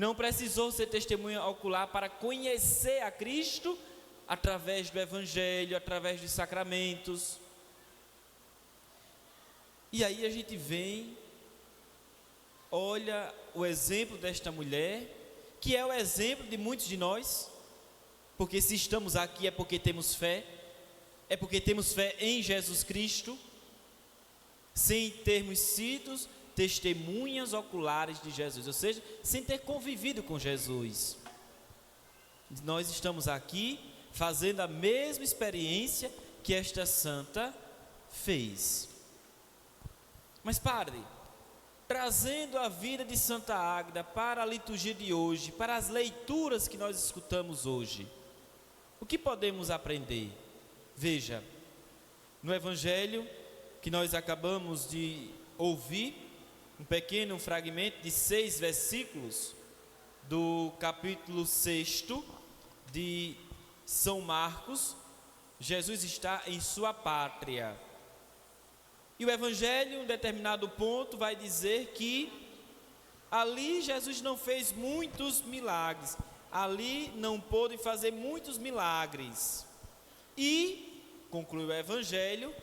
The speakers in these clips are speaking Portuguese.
não precisou ser testemunha ocular para conhecer a Cristo através do Evangelho, através dos sacramentos. E aí a gente vem, olha o exemplo desta mulher, que é o exemplo de muitos de nós, porque se estamos aqui é porque temos fé, é porque temos fé em Jesus Cristo, sem termos sido testemunhas oculares de Jesus, ou seja, sem ter convivido com Jesus. Nós estamos aqui fazendo a mesma experiência que esta santa fez. Mas padre, trazendo a vida de Santa Águeda para a liturgia de hoje, para as leituras que nós escutamos hoje, o que podemos aprender? Veja, no Evangelho que nós acabamos de ouvir, um pequeno fragmento de 6 versículos do capítulo 6 de São Marcos, Jesus está em sua pátria. E o Evangelho, em um determinado ponto, vai dizer que ali Jesus não fez muitos milagres, ali não pôde fazer muitos milagres. E, conclui o Evangelho,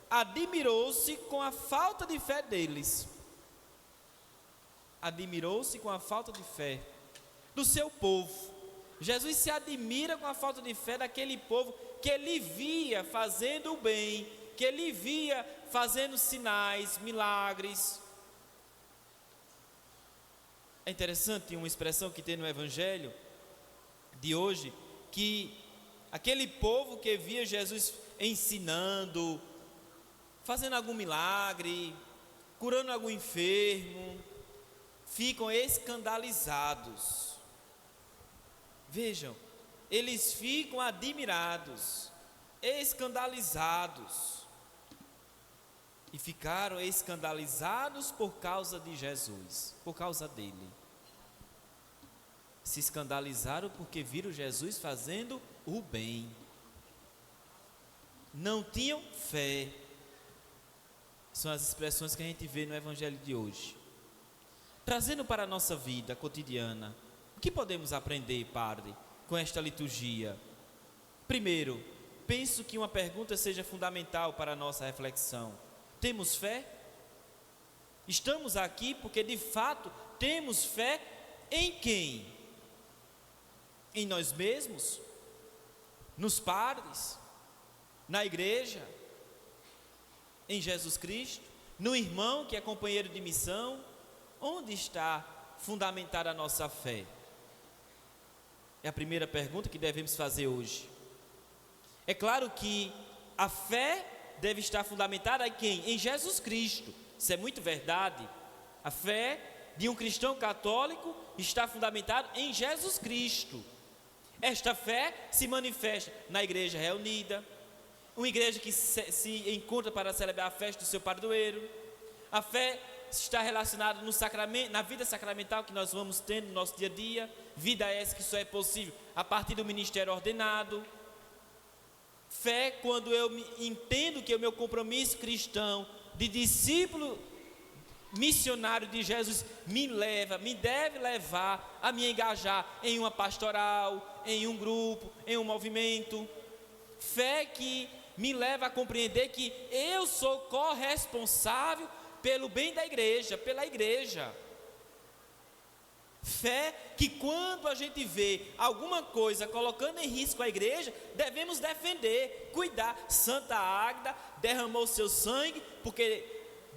admirou-se com a falta de fé deles. Admirou-se com a falta de fé do seu povo. Jesus se admira com a falta de fé daquele povo que ele via fazendo o bem, que ele via fazendo sinais, milagres. É interessante uma expressão que tem no Evangelho de hoje, que aquele povo que via Jesus ensinando, fazendo algum milagre, curando algum enfermo, ficam escandalizados. Vejam, eles ficam admirados, escandalizados. E ficaram escandalizados por causa de Jesus, por causa dele. Se escandalizaram porque viram Jesus fazendo o bem. Não tinham fé. São as expressões que a gente vê no Evangelho de hoje. Trazendo para a nossa vida cotidiana, o que podemos aprender, padre, com esta liturgia? Primeiro, penso que uma pergunta seja fundamental para a nossa reflexão. Temos fé? Estamos aqui porque de fato temos fé em quem? Em nós mesmos? Nos padres? Na igreja? Em Jesus Cristo? No irmão que é companheiro de missão? Onde está fundamentada a nossa fé? É a primeira pergunta que devemos fazer hoje. É claro que a fé deve estar fundamentada em quem? Em Jesus Cristo. Isso é muito verdade. A fé de um cristão católico está fundamentada em Jesus Cristo. Esta fé se manifesta na igreja reunida, uma igreja que se encontra para celebrar a festa do seu padroeiro. A fé está relacionada no sacramento, na vida sacramental que nós vamos tendo no nosso dia a dia. Vida essa que só é possível a partir do ministério ordenado. Fé quando eu entendo que o meu compromisso cristão de discípulo missionário de Jesus me deve levar a me engajar em uma pastoral, em um grupo, em um movimento. Fé que me leva a compreender que eu sou corresponsável pelo bem da igreja, pela igreja. Fé que quando a gente vê alguma coisa colocando em risco a igreja, devemos defender, cuidar. Santa Águeda derramou seu sangue porque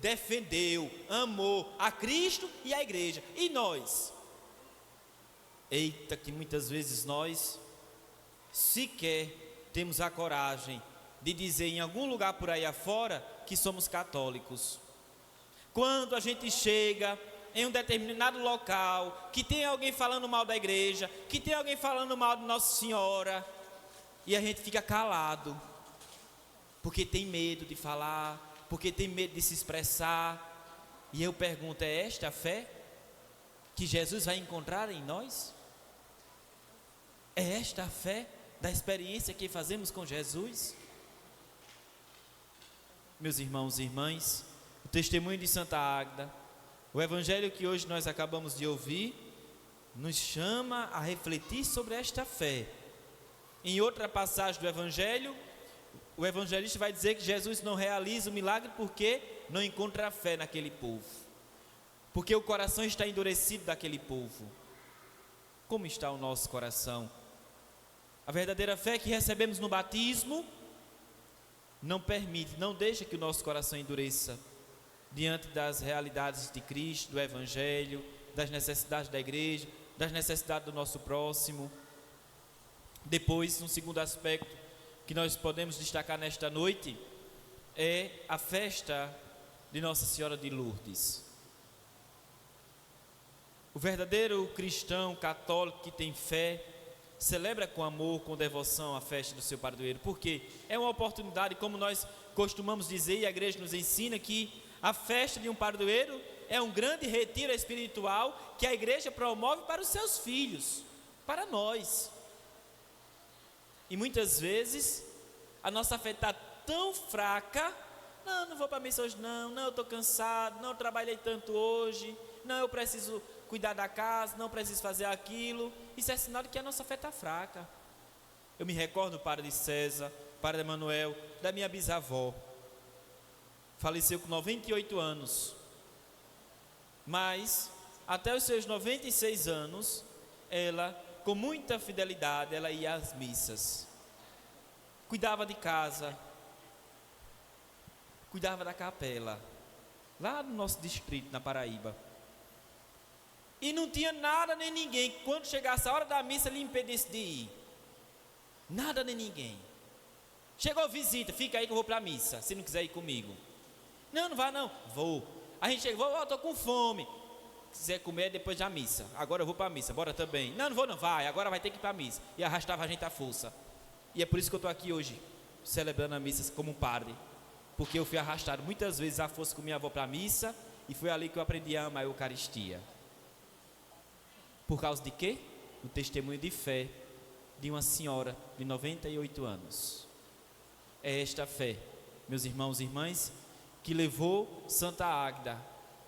defendeu, amou a Cristo e a igreja. E nós? Eita, que muitas vezes nós sequer temos a coragem de dizer em algum lugar por aí afora que somos católicos. Quando a gente chega em um determinado local, que tem alguém falando mal da igreja, que tem alguém falando mal de Nossa Senhora, e a gente fica calado, porque tem medo de falar, porque tem medo de se expressar. E eu pergunto, é esta a fé que Jesus vai encontrar em nós? É esta a fé da experiência que fazemos com Jesus? Meus irmãos e irmãs, o testemunho de Santa Águeda, o Evangelho que hoje nós acabamos de ouvir, nos chama a refletir sobre esta fé. Em outra passagem do Evangelho, o evangelista vai dizer que Jesus não realiza o milagre porque não encontra fé naquele povo, porque o coração está endurecido daquele povo. Como está o nosso coração? A verdadeira fé que recebemos no batismo não permite, não deixa que o nosso coração endureça diante das realidades de Cristo, do Evangelho, das necessidades da igreja, das necessidades do nosso próximo. Depois, um segundo aspecto que nós podemos destacar nesta noite é a festa de Nossa Senhora de Lourdes. O verdadeiro cristão católico que tem fé celebra com amor, com devoção a festa do seu padroeiro, porque é uma oportunidade, como nós costumamos dizer, e a igreja nos ensina, que a festa de um padroeiro é um grande retiro espiritual que a igreja promove para os seus filhos, para nós. E muitas vezes a nossa fé está tão fraca: não vou para a missa hoje, não, eu estou cansado, não, eu trabalhei tanto hoje, não, eu preciso cuidar da casa, não preciso fazer aquilo. Isso é sinal de que a nossa fé está fraca. Eu me recordo do padre César, padre Emanuel, da minha bisavó, faleceu com 98 anos, mas até os seus 96 anos, ela, com muita fidelidade, ela ia às missas, cuidava de casa, cuidava da capela, lá no nosso distrito, na Paraíba. E não tinha nada nem ninguém, quando chegasse a hora da missa, lhe impedisse de ir. Nada nem ninguém. Chegou visita, fica aí que eu vou para a missa, se não quiser ir comigo. Não vá não, vou. A gente chega, vou, estou com fome. Se quiser comer, depois da missa. Agora eu vou para a missa, bora também. Não vou não, vai, agora vai ter que ir para a missa. E arrastava a gente à força. E é por isso que eu estou aqui hoje, celebrando a missa como um padre. Porque eu fui arrastado muitas vezes à força com minha avó para a missa, e foi ali que eu aprendi a amar a Eucaristia. Por causa de quê? O testemunho de fé de uma senhora de 98 anos. É esta fé, meus irmãos e irmãs, que levou Santa Águeda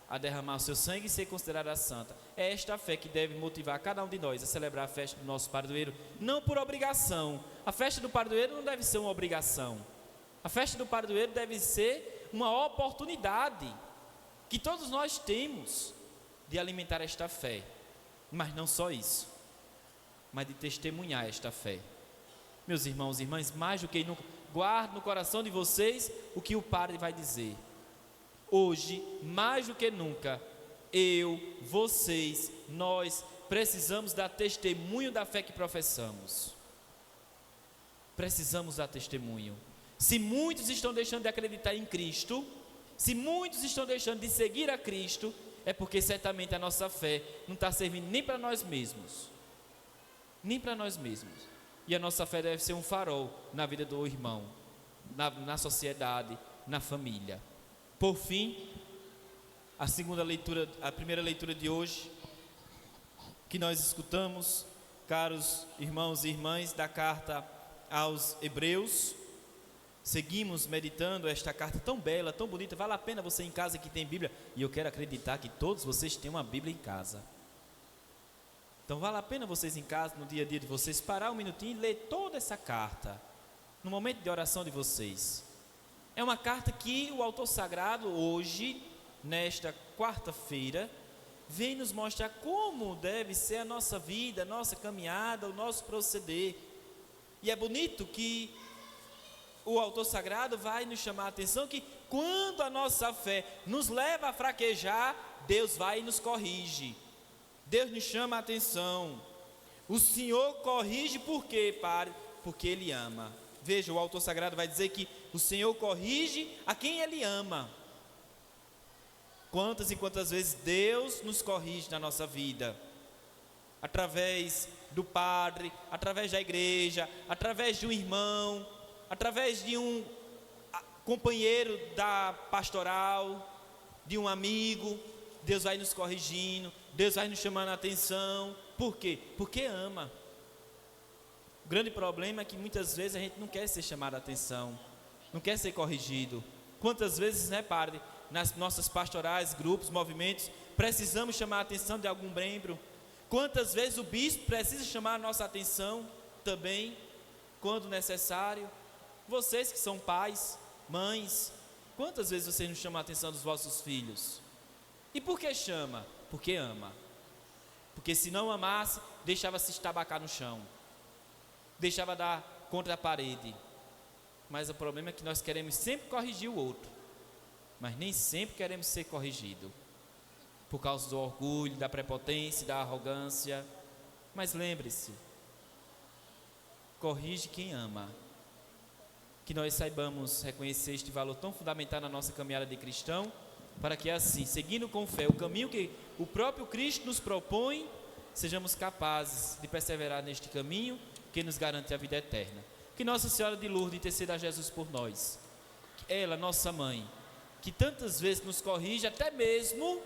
a derramar o seu sangue e ser considerada santa. É esta fé que deve motivar cada um de nós a celebrar a festa do nosso padroeiro, não por obrigação. A festa do padroeiro não deve ser uma obrigação. A festa do padroeiro deve ser uma oportunidade que todos nós temos de alimentar esta fé. Mas não só isso, mas de testemunhar esta fé. Meus irmãos e irmãs, mais do que nunca, guarde no coração de vocês o que o padre vai dizer. Hoje, mais do que nunca, eu, vocês, nós precisamos dar testemunho da fé que professamos. Precisamos dar testemunho. Se muitos estão deixando de acreditar em Cristo, se muitos estão deixando de seguir a Cristo, é porque certamente a nossa fé não está servindo nem para nós mesmos, nem para nós mesmos. E a nossa fé deve ser um farol na vida do irmão, na sociedade, na família. Por fim, a primeira leitura de hoje, que nós escutamos, caros irmãos e irmãs, da carta aos Hebreus. Seguimos meditando esta carta tão bela, tão bonita. Vale a pena você em casa que tem Bíblia, e eu quero acreditar que todos vocês têm uma Bíblia em casa. Então vale a pena vocês em casa, no dia a dia de vocês, parar um minutinho e ler toda essa carta, no momento de oração de vocês. É uma carta que o autor sagrado hoje, nesta quarta-feira, vem nos mostrar como deve ser a nossa vida, a nossa caminhada, o nosso proceder. E é bonito que o autor sagrado vai nos chamar a atenção que quando a nossa fé nos leva a fraquejar, Deus vai e nos corrige. Deus nos chama a atenção. O Senhor corrige por quê, Padre? Porque Ele ama. Veja, o autor sagrado vai dizer que o Senhor corrige a quem Ele ama. Quantas e quantas vezes Deus nos corrige na nossa vida? Através do padre, através da igreja, através de um irmão, através de um companheiro da pastoral, de um amigo. Deus vai nos corrigindo, Deus vai nos chamando a atenção. Por quê? Porque ama. O grande problema é que muitas vezes a gente não quer ser chamado a atenção, não quer ser corrigido. Quantas vezes, né, padre, nas nossas pastorais, grupos, movimentos, precisamos chamar a atenção de algum membro, Quantas vezes o bispo precisa chamar a nossa atenção também, quando necessário? Vocês que são pais, mães, quantas vezes vocês não chamam a atenção dos vossos filhos? E por que chama? Porque ama. Porque se não amasse, deixava se estabacar no chão, deixava dar contra a parede. Mas o problema é que nós queremos sempre corrigir o outro, mas nem sempre queremos ser corrigidos, por causa do orgulho, da prepotência, da arrogância. Mas lembre-se, corrige quem ama. Que nós saibamos reconhecer este valor tão fundamental na nossa caminhada de cristão, para que assim, seguindo com fé o caminho que o próprio Cristo nos propõe, sejamos capazes de perseverar neste caminho que nos garante a vida eterna. Que Nossa Senhora de Lourdes interceda a Jesus por nós. Ela, nossa mãe, que tantas vezes nos corrige, até mesmo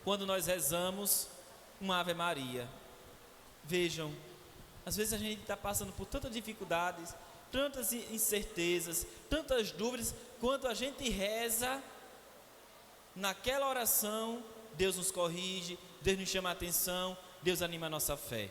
quando nós rezamos uma Ave Maria. Vejam, às vezes a gente está passando por tantas dificuldades, tantas incertezas, tantas dúvidas, quando a gente reza, naquela oração, Deus nos corrige, Deus nos chama a atenção, Deus anima a nossa fé.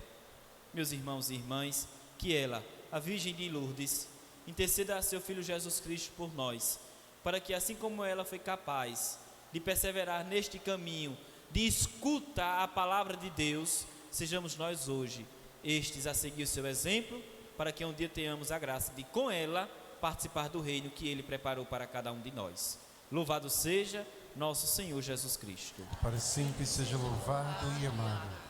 Meus irmãos e irmãs, que ela, a Virgem de Lourdes, interceda a seu Filho Jesus Cristo por nós, para que assim como ela foi capaz de perseverar neste caminho, de escutar a palavra de Deus, sejamos nós hoje estes a seguir o seu exemplo, para que um dia tenhamos a graça de, com ela, participar do reino que Ele preparou para cada um de nós. Louvado seja nosso Senhor Jesus Cristo. Para sempre seja louvado e amado.